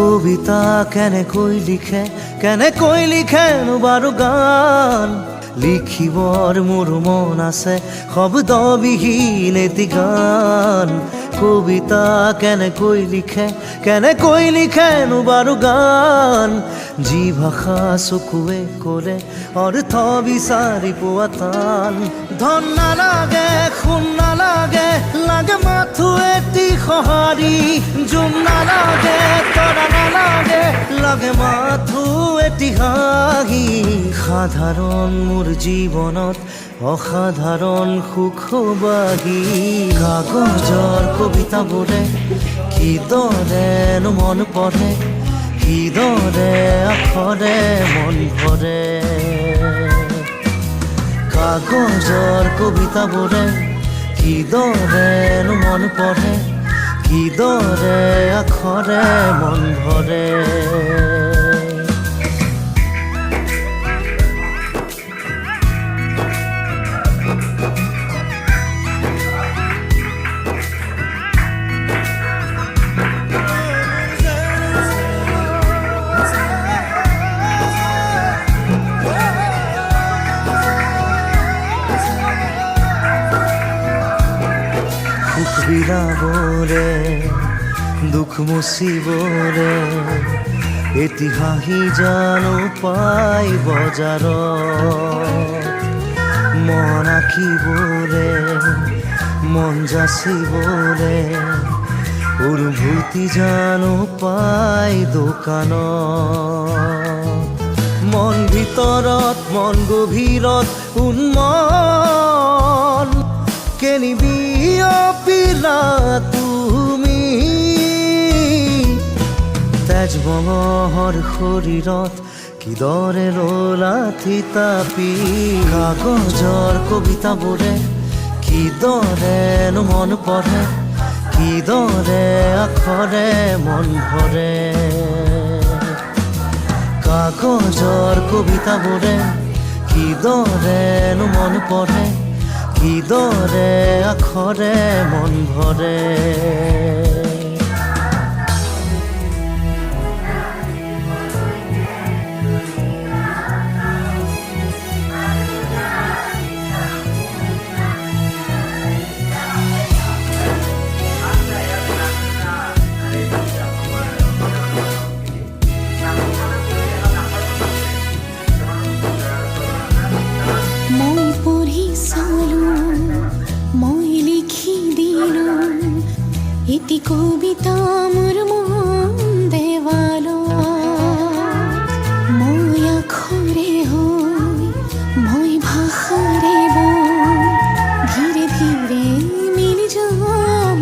কবিতা কেনেকৈ লিখেনো বাৰু গান লিখিবৰ মোৰ মন আছে শব্দবিহীন এটি গান কবিতা কেনেকৈ লিখেনো বাৰু গান যি ভাষা চকুৱে ক'লে অৰ্থ বিচাৰি পোৱা টান ধন নালাগে সোণ নালাগে লাগে মাথো এটি সঁহাৰি জোন নালাগে তৰা নালাগে লাগে মাথো এটি হাঁহি সাধাৰণ মোৰ জীৱনত অসাধাৰণ সুখবাহী কাগজৰ কবিতাবোৰে কিদৰেনো মন পঢ়ে কিদৰে আখৰে মন ভৰে কাগজৰ কবিতাবোৰে কিদৰেনো মন পঢ়ে কিদৰে আখৰে মন ভৰে বিৰাবৰে দুখ মুচিবৰে এটি হাঁহি জানো পাই বজাৰত মন আঁকিবৰে মন যাচিবৰে অনুভূতি জানো পাই দোকানত মন ভিতৰত মন গভীৰত উন্মন কেনিবি অপিলা তুমি তেজ বঙৰ শৰীৰত কিদৰে ৰলা থিতাপি কাগজৰ কবিতাবোৰে কিদৰেনো মন পঢ়ে কিদৰে আখৰে মন ভৰে কাগজৰ কবিতাবোৰে কিদৰেনো মন পঢ়ে কিদৰে আখৰে মন ভৰে এটি কবিতা মোৰ মন দেৱালত মই আখৰে হৈ মই ভাষাৰে বৈ ধীৰে ধীৰে মিলি যাম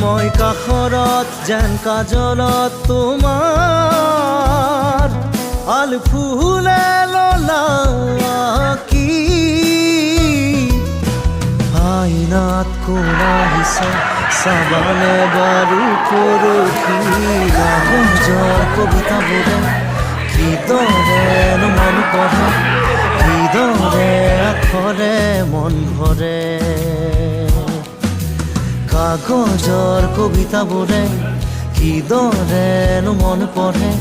মই কাষৰত যেন কাজলত তোমাৰ আল ফুলে ললা কি আইনাত কোনা হিচা চাবানে বাৰু পৰখি কাগজৰ কবিতাবোৰে কিদৰেনো মন পঢ়ে কিদৰে আখৰে মন ভৰে কাগজৰ কবিতাবোৰে কিদৰেনো মন পঢ়ে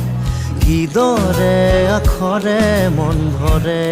কিদৰে আখৰে মন ভৰে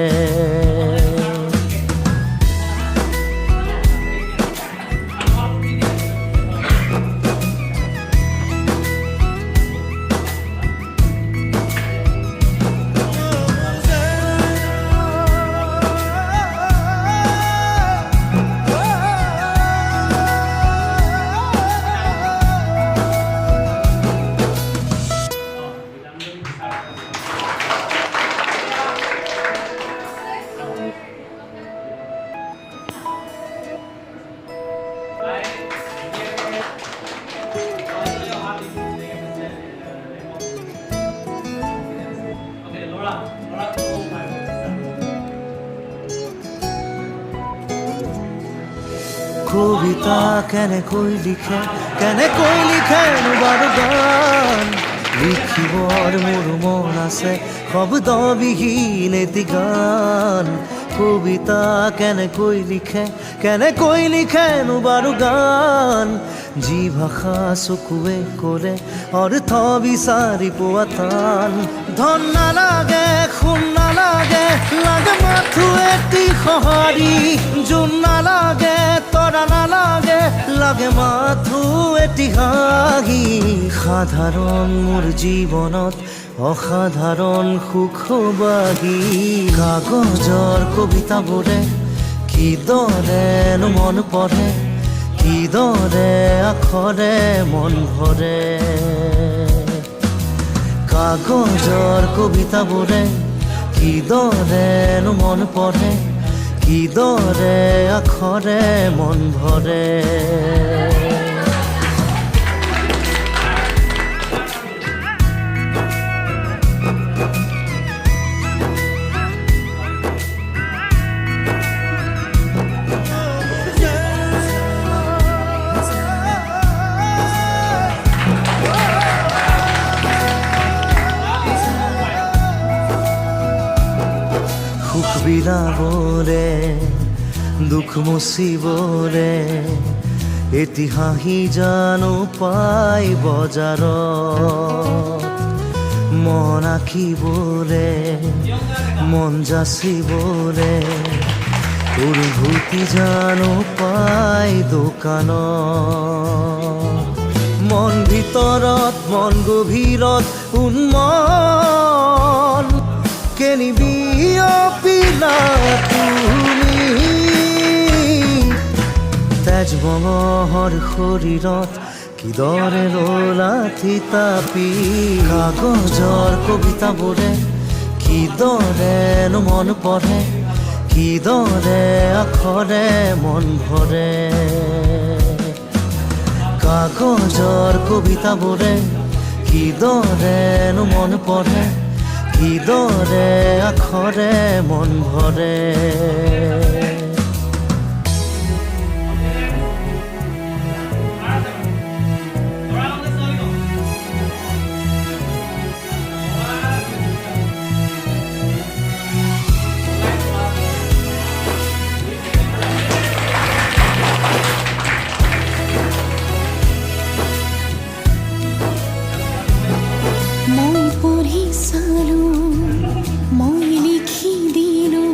কবিতা কেনেকৈ লিখেনো বাৰু গান লিখিবৰ মোৰ মন আছে শব্দবিহীন এটি গান কবিতা কেনেকৈ লিখেনো বাৰু গান যি ভাষা চকুৱে ক'লে অৰ্থ বিচাৰি পোৱা টান ধন নালাগে সোণ নালাগে লাগে মাথো এটি সঁহাৰি জোন নালাগে তৰা নালাগে লাগে মাথো এটি হাঁহি সাধাৰণ মোৰ জীৱনত অসাধাৰণ সুখবাহী কাগজৰ কবিতাবোৰে কিদৰেনো মন পঢ়ে কিদৰে আখৰে মন ভৰে কাগজৰ কবিতাবোৰে কিদৰেনো মন পঢ়ে কিদৰে আখৰে মন ভৰে সুখ বিলাবৰে দুখ মুচিবৰে এটি হাঁহি জানো পাই বজাৰত মন আঁকিবৰে মন যাচিবৰে অনুভূতি জানো পাই দোকানত মন ভিতৰত মন গভীৰত উন্মন কেনিবি অপিলা তুমি তেজ বঙৰ শৰীৰত কিদৰে ৰলা থিতাপি কাগজৰ কবিতাবোৰে কিদৰেনো মন পঢ়ে কিদৰে আখৰে মন ভৰে কাগজৰ কবিতাবোৰে কিদৰেনো মন পঢ়ে কিদৰে আখৰে মন ভৰে মই পঢ়ি চালো মই লিখি দিলো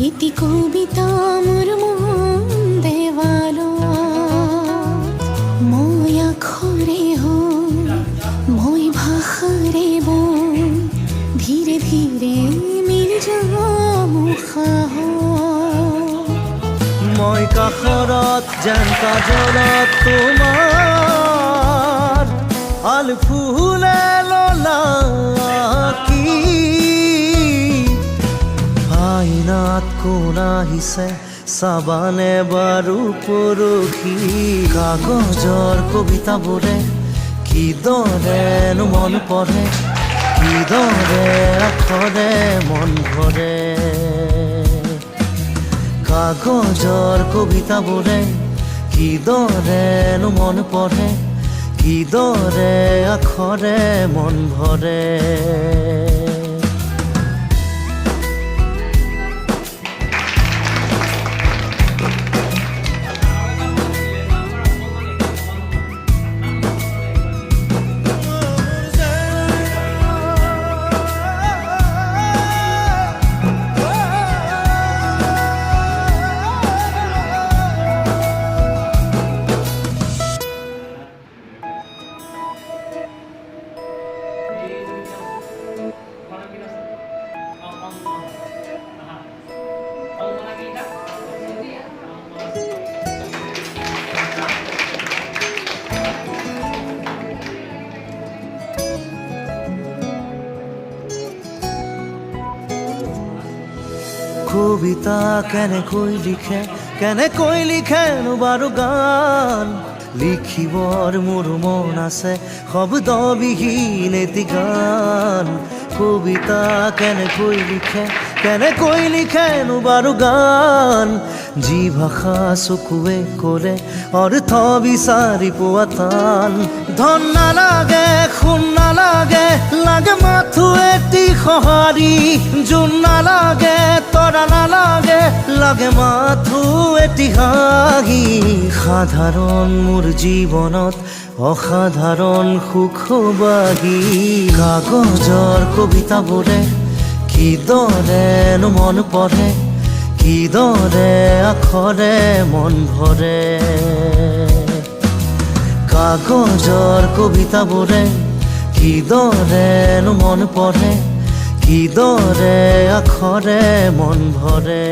এটি কবিতা মোৰ মন দেৱালত মই আখৰে হৈ মই ভাষাৰে বৈ ধীৰে ধীৰে মিল যাম উশাহ মই কাষৰত যেন কাজলত তোমাৰ আল ফুলে ললা কি আইনাত কোন আহিছে চাবানে বাৰু পৰখি কাগজৰ কবিতাবোৰে কিদৰেনো মন পঢ়ে কিদৰে আখৰে মন ভৰে কাগজৰ কবিতাবোৰে কিদৰেনো মন পঢ়ে কিদৰে আখৰে মন ভৰে কবিতা কেনেকৈ লিখেনো বাৰু গান লিখিবৰ মোৰ মন আছে শব্দবিহীন এটি গান কবিতা কেনেকৈ লিখেনো বাৰু গান যি ভাষা চকুৱে ক'লে অৰ্থ বিচাৰি পোৱা টান ধন নালাগে সোণ নালাগে লাগে মাথো এটি সহায় নোৱাৰি জোন নালাগে তৰা নালাগে লাগে মাথো এটি হাঁহি সাধাৰণ মোৰ জীৱনত অসাধাৰণ সুখবাহী কাগজৰ কবিতাবোৰে কিদৰেনো মন পঢ়ে কিদৰে আখৰে মন ভৰে কাগজৰ কবিতাবোৰে কিদৰেনো মন পঢ়ে কিদৰে আখৰে মন ভৰে